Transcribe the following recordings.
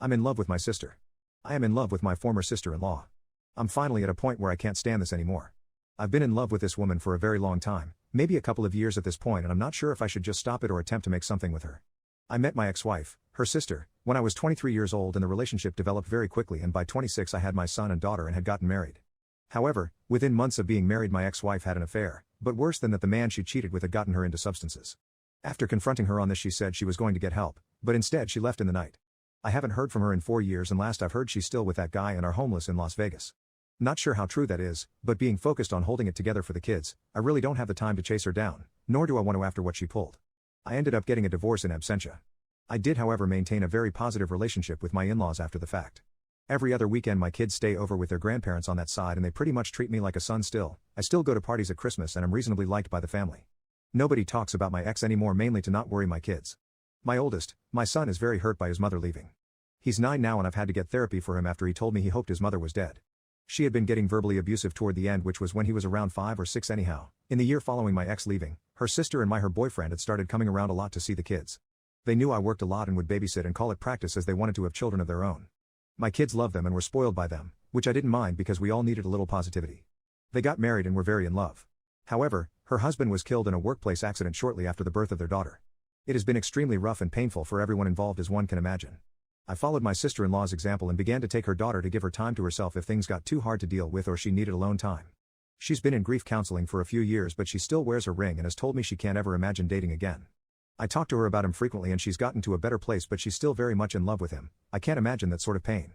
I'm in love with my sister. I am in love with my former sister-in-law. I'm finally at a point where I can't stand this anymore. I've been in love with this woman for a very long time, maybe a couple of years at this point, and I'm not sure if I should just stop it or attempt to make something with her. I met my ex-wife, her sister, when I was 23 years old, and the relationship developed very quickly, and by 26 I had my son and daughter and had gotten married. However, within months of being married my ex-wife had an affair, but worse than that, the man she cheated with had gotten her into substances. After confronting her on this, she said she was going to get help, but instead she left in the night. I haven't heard from her in 4 years, and last I've heard she's still with that guy and are homeless in Las Vegas. Not sure how true that is, but being focused on holding it together for the kids, I really don't have the time to chase her down, nor do I want to after what she pulled. I ended up getting a divorce in absentia. I did, however, maintain a very positive relationship with my in-laws after the fact. Every other weekend my kids stay over with their grandparents on that side, and they pretty much treat me like a son still. I still go to parties at Christmas and I'm reasonably liked by the family. Nobody talks about my ex anymore, mainly to not worry my kids. My oldest, my son, is very hurt by his mother leaving. He's 9 now, and I've had to get therapy for him after he told me he hoped his mother was dead. She had been getting verbally abusive toward the end, which was when he was around 5 or 6 anyhow. In the year following my ex leaving, her sister and her boyfriend had started coming around a lot to see the kids. They knew I worked a lot and would babysit and call it practice, as they wanted to have children of their own. My kids loved them and were spoiled by them, which I didn't mind because we all needed a little positivity. They got married and were very in love. However, her husband was killed in a workplace accident shortly after the birth of their daughter. It has been extremely rough and painful for everyone involved, as one can imagine. I followed my sister-in-law's example and began to take her daughter to give her time to herself if things got too hard to deal with or she needed alone time. She's been in grief counseling for a few years, but she still wears her ring and has told me she can't ever imagine dating again. I talk to her about him frequently and she's gotten to a better place, but she's still very much in love with him. I can't imagine that sort of pain.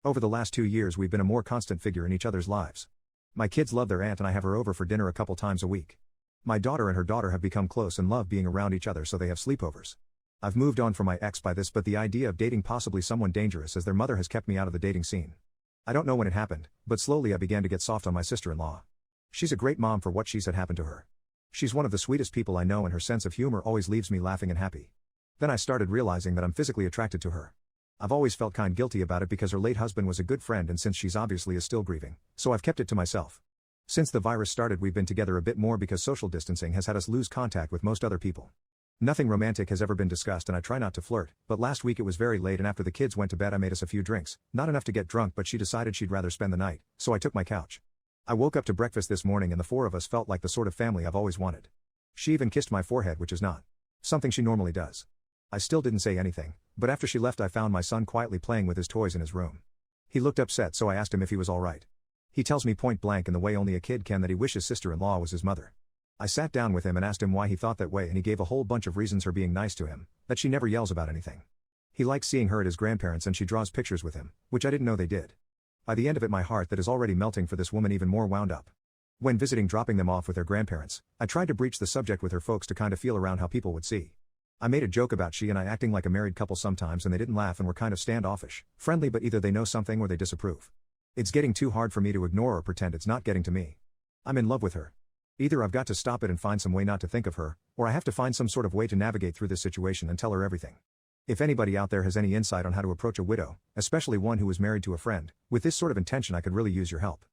Over the last 2 years we've been a more constant figure in each other's lives. My kids love their aunt and I have her over for dinner a couple times a week. My daughter and her daughter have become close and love being around each other, so they have sleepovers. I've moved on from my ex by this, but the idea of dating possibly someone dangerous as their mother has kept me out of the dating scene. I don't know when it happened, but slowly I began to get soft on my sister-in-law. She's a great mom for what she's had happen to her. She's one of the sweetest people I know, and her sense of humor always leaves me laughing and happy. Then I started realizing that I'm physically attracted to her. I've always felt kind guilty about it because her late husband was a good friend, and since she's obviously is still grieving, so I've kept it to myself. Since the virus started we've been together a bit more because social distancing has had us lose contact with most other people. Nothing romantic has ever been discussed and I try not to flirt, but last week it was very late and after the kids went to bed I made us a few drinks, not enough to get drunk, but she decided she'd rather spend the night, so I took my couch. I woke up to breakfast this morning and the 4 of us felt like the sort of family I've always wanted. She even kissed my forehead, which is not something she normally does. I still didn't say anything, but after she left I found my son quietly playing with his toys in his room. He looked upset, so I asked him if he was alright. He tells me point blank in the way only a kid can that he wishes sister-in-law was his mother. I sat down with him and asked him why he thought that way, and he gave a whole bunch of reasons, her being nice to him, that she never yells about anything. He likes seeing her at his grandparents and she draws pictures with him, which I didn't know they did. By the end of it my heart that is already melting for this woman even more wound up. When visiting, dropping them off with their grandparents, I tried to breach the subject with her folks to kind of feel around how people would see. I made a joke about she and I acting like a married couple sometimes, and they didn't laugh and were kind of standoffish, friendly, but either they know something or they disapprove. It's getting too hard for me to ignore or pretend it's not getting to me. I'm in love with her. Either I've got to stop it and find some way not to think of her, or I have to find some sort of way to navigate through this situation and tell her everything. If anybody out there has any insight on how to approach a widow, especially one who was married to a friend, with this sort of intention, I could really use your help.